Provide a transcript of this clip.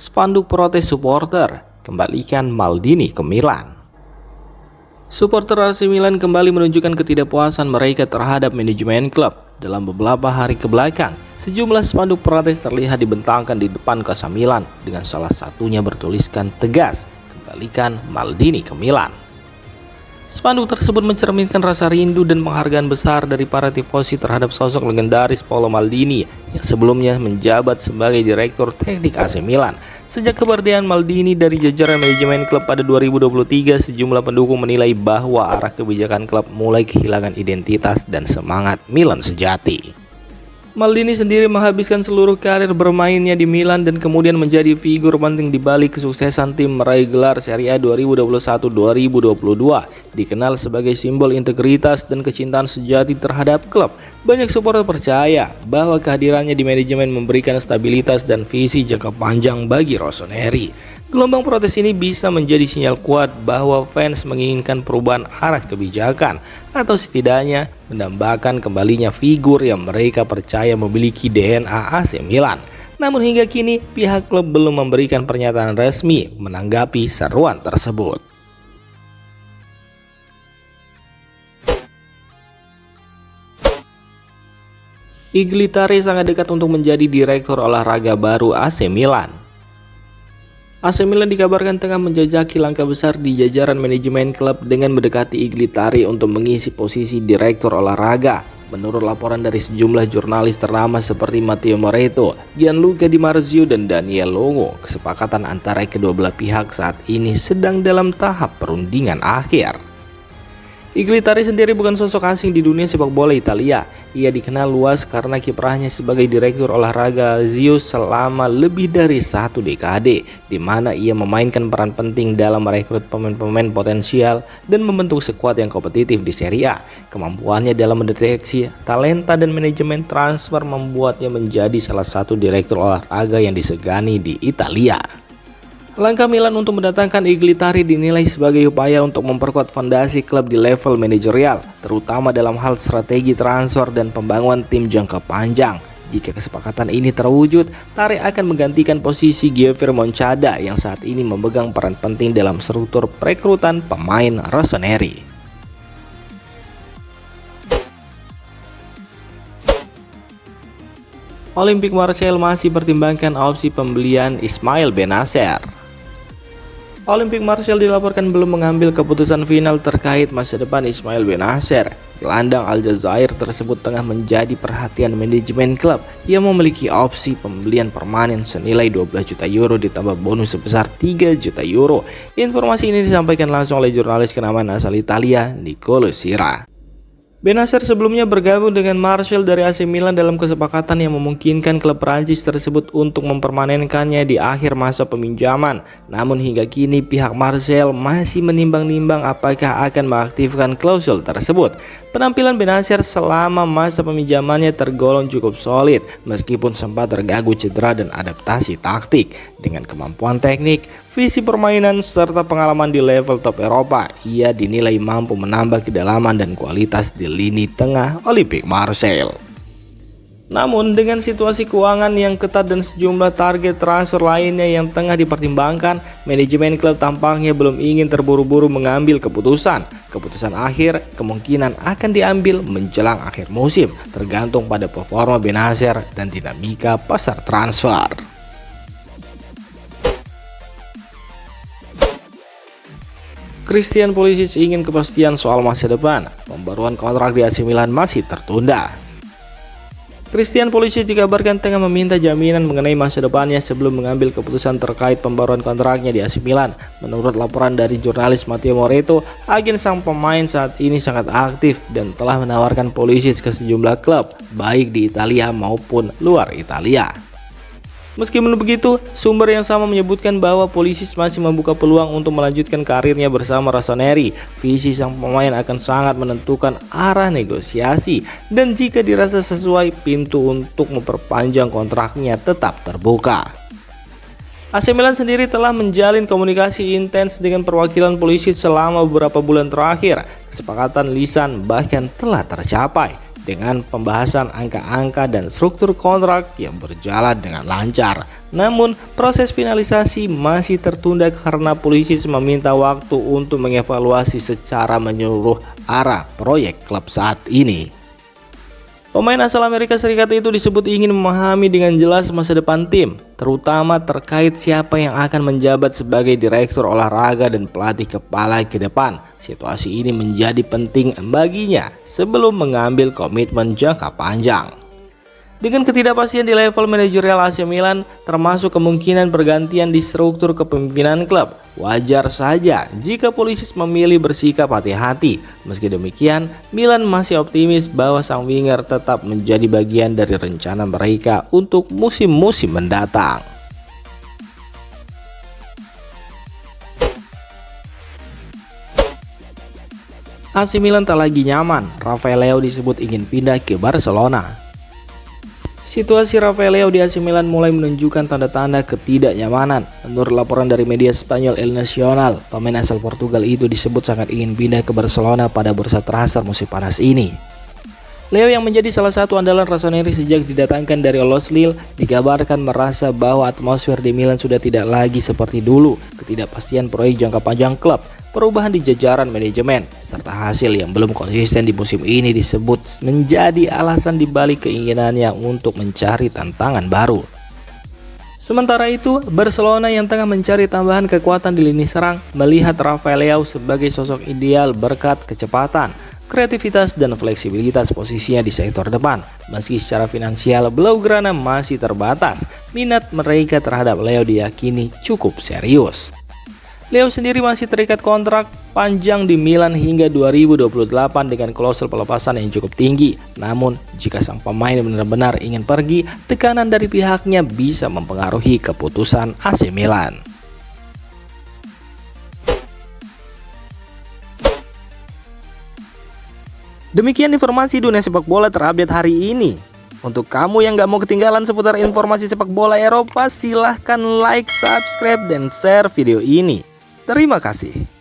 Spanduk protes supporter, kembalikan Maldini ke Milan. Supporter AC Milan kembali menunjukkan ketidakpuasan mereka terhadap manajemen klub. Dalam beberapa hari kebelakang, sejumlah spanduk protes terlihat dibentangkan di depan Casa Milan dengan salah satunya bertuliskan tegas, kembalikan Maldini ke Milan. Spanduk tersebut mencerminkan rasa rindu dan penghargaan besar dari para tifosi terhadap sosok legendaris Paolo Maldini yang sebelumnya menjabat sebagai direktur teknik AC Milan. Sejak kepergian Maldini dari jajaran manajemen klub pada 2023, sejumlah pendukung menilai bahwa arah kebijakan klub mulai kehilangan identitas dan semangat Milan sejati. Maldini sendiri menghabiskan seluruh karir bermainnya di Milan dan kemudian menjadi figur penting di balik kesuksesan tim meraih gelar Serie A 2021-2022. Dikenal sebagai simbol integritas dan kecintaan sejati terhadap klub. Banyak supporter percaya bahwa kehadirannya di manajemen memberikan stabilitas dan visi jangka panjang bagi Rossoneri. Gelombang protes ini bisa menjadi sinyal kuat bahwa fans menginginkan perubahan arah kebijakan atau setidaknya mendambakan kembalinya figur yang mereka percaya memiliki DNA AC Milan. Namun hingga kini pihak klub belum memberikan pernyataan resmi menanggapi seruan tersebut. Iglitari sangat dekat untuk menjadi direktur olahraga baru AC Milan. AC Milan dikabarkan tengah menjajaki langkah besar di jajaran manajemen klub dengan mendekati Iglitari untuk mengisi posisi direktur olahraga. Menurut laporan dari sejumlah jurnalis ternama seperti Matteo Moretto, Gianluca Di Marzio, dan Daniel Longo, kesepakatan antara kedua belah pihak saat ini sedang dalam tahap perundingan akhir. Iglitari sendiri bukan sosok asing di dunia sepak bola Italia. Ia dikenal luas karena kiprahnya sebagai direktur olahraga Lazio selama lebih dari 1 dekade, di mana ia memainkan peran penting dalam merekrut pemain-pemain potensial dan membentuk skuad yang kompetitif di Serie A. Kemampuannya dalam mendeteksi talenta dan manajemen transfer membuatnya menjadi salah satu direktur olahraga yang disegani di Italia. Langkah Milan untuk mendatangkan Iglitari dinilai sebagai upaya untuk memperkuat fondasi klub di level manajerial, terutama dalam hal strategi transfer dan pembangunan tim jangka panjang. Jika kesepakatan ini terwujud, Tari akan menggantikan posisi Giovanni Moncada yang saat ini memegang peran penting dalam struktur perekrutan pemain Rossoneri. Olympique Marseille masih pertimbangkan opsi pembelian Ismail Bennacer. Olympique Marseille dilaporkan belum mengambil keputusan final terkait masa depan Ismail Bennacer. Gelandang Aljazair tersebut tengah menjadi perhatian manajemen klub yang memiliki opsi pembelian permanen senilai 12 juta euro ditambah bonus sebesar 3 juta euro. Informasi ini disampaikan langsung oleh jurnalis kenamaan asal Italia, Nicolo Sira. Bennacer sebelumnya bergabung dengan Marseille dari AC Milan dalam kesepakatan yang memungkinkan klub Prancis tersebut untuk mempermanenkannya di akhir masa peminjaman. Namun hingga kini pihak Marseille masih menimbang-nimbang apakah akan mengaktifkan klausul tersebut. Penampilan Bennacer selama masa peminjamannya tergolong cukup solid meskipun sempat terganggu cedera dan adaptasi taktik. Dengan kemampuan teknik, visi permainan, serta pengalaman di level top Eropa, ia dinilai mampu menambah kedalaman dan kualitas di lini tengah Olympique Marseille. Namun dengan situasi keuangan yang ketat dan sejumlah target transfer lainnya yang tengah dipertimbangkan, manajemen klub tampaknya belum ingin terburu-buru mengambil keputusan. Keputusan akhir kemungkinan akan diambil menjelang akhir musim, tergantung pada performa Bennacer dan dinamika pasar transfer. Christian Pulisic ingin kepastian soal masa depan. Pembaruan kontrak di AC Milan masih tertunda. Christian Pulisic dikabarkan tengah meminta jaminan mengenai masa depannya sebelum mengambil keputusan terkait pembaruan kontraknya di AC Milan. Menurut laporan dari jurnalis Matteo Moretto, agen sang pemain saat ini sangat aktif dan telah menawarkan Pulisic ke sejumlah klub, baik di Italia maupun luar Italia. Meskipun begitu, sumber yang sama menyebutkan bahwa Pulisic masih membuka peluang untuk melanjutkan karirnya bersama Rossoneri. Visi sang pemain akan sangat menentukan arah negosiasi, dan jika dirasa sesuai, pintu untuk memperpanjang kontraknya tetap terbuka. AC Milan sendiri telah menjalin komunikasi intens dengan perwakilan Pulisic selama beberapa bulan terakhir. Kesepakatan lisan bahkan telah tercapai. dengan pembahasan angka-angka dan struktur kontrak yang berjalan dengan lancar. Namun, proses finalisasi masih tertunda karena polisi meminta waktu untuk mengevaluasi secara menyeluruh arah proyek klub saat ini. Pemain asal Amerika Serikat itu disebut ingin memahami dengan jelas masa depan tim, terutama terkait siapa yang akan menjabat sebagai direktur olahraga dan pelatih kepala ke depan. Situasi ini menjadi penting baginya sebelum mengambil komitmen jangka panjang. Dengan ketidakpastian di level manajerial AC Milan, termasuk kemungkinan pergantian di struktur kepemimpinan klub, wajar saja jika polisi memilih bersikap hati-hati. Meski demikian, Milan masih optimis bahwa sang winger tetap menjadi bagian dari rencana mereka untuk musim-musim mendatang. AC Milan tak lagi nyaman, Rafael Leao disebut ingin pindah ke Barcelona. Situasi Rafael Leao di AC Milan mulai menunjukkan tanda-tanda ketidaknyamanan. Menurut laporan dari media Spanyol El Nacional, pemain asal Portugal itu disebut sangat ingin pindah ke Barcelona pada bursa transfer musim panas ini. Leo yang menjadi salah satu andalan Rossoneri sejak didatangkan dari Los Lille dikabarkan merasa bahwa atmosfer di Milan sudah tidak lagi seperti dulu. Ketidakpastian proyek jangka panjang klub, perubahan di jajaran manajemen, serta hasil yang belum konsisten di musim ini disebut menjadi alasan dibalik keinginannya untuk mencari tantangan baru. Sementara itu, Barcelona yang tengah mencari tambahan kekuatan di lini serang melihat Rafael Leao sebagai sosok ideal berkat kecepatan, kreativitas dan fleksibilitas posisinya di sektor depan. Meski secara finansial Blaugrana masih terbatas, minat mereka terhadap Leo diyakini cukup serius. Leo sendiri masih terikat kontrak panjang di Milan hingga 2028 dengan klausul pelepasan yang cukup tinggi. Namun, jika sang pemain benar-benar ingin pergi, tekanan dari pihaknya bisa mempengaruhi keputusan AC Milan. Demikian informasi dunia sepak bola terupdate hari ini. Untuk kamu yang gak mau ketinggalan seputar informasi sepak bola Eropa, silahkan like, subscribe, dan share video ini. Terima kasih.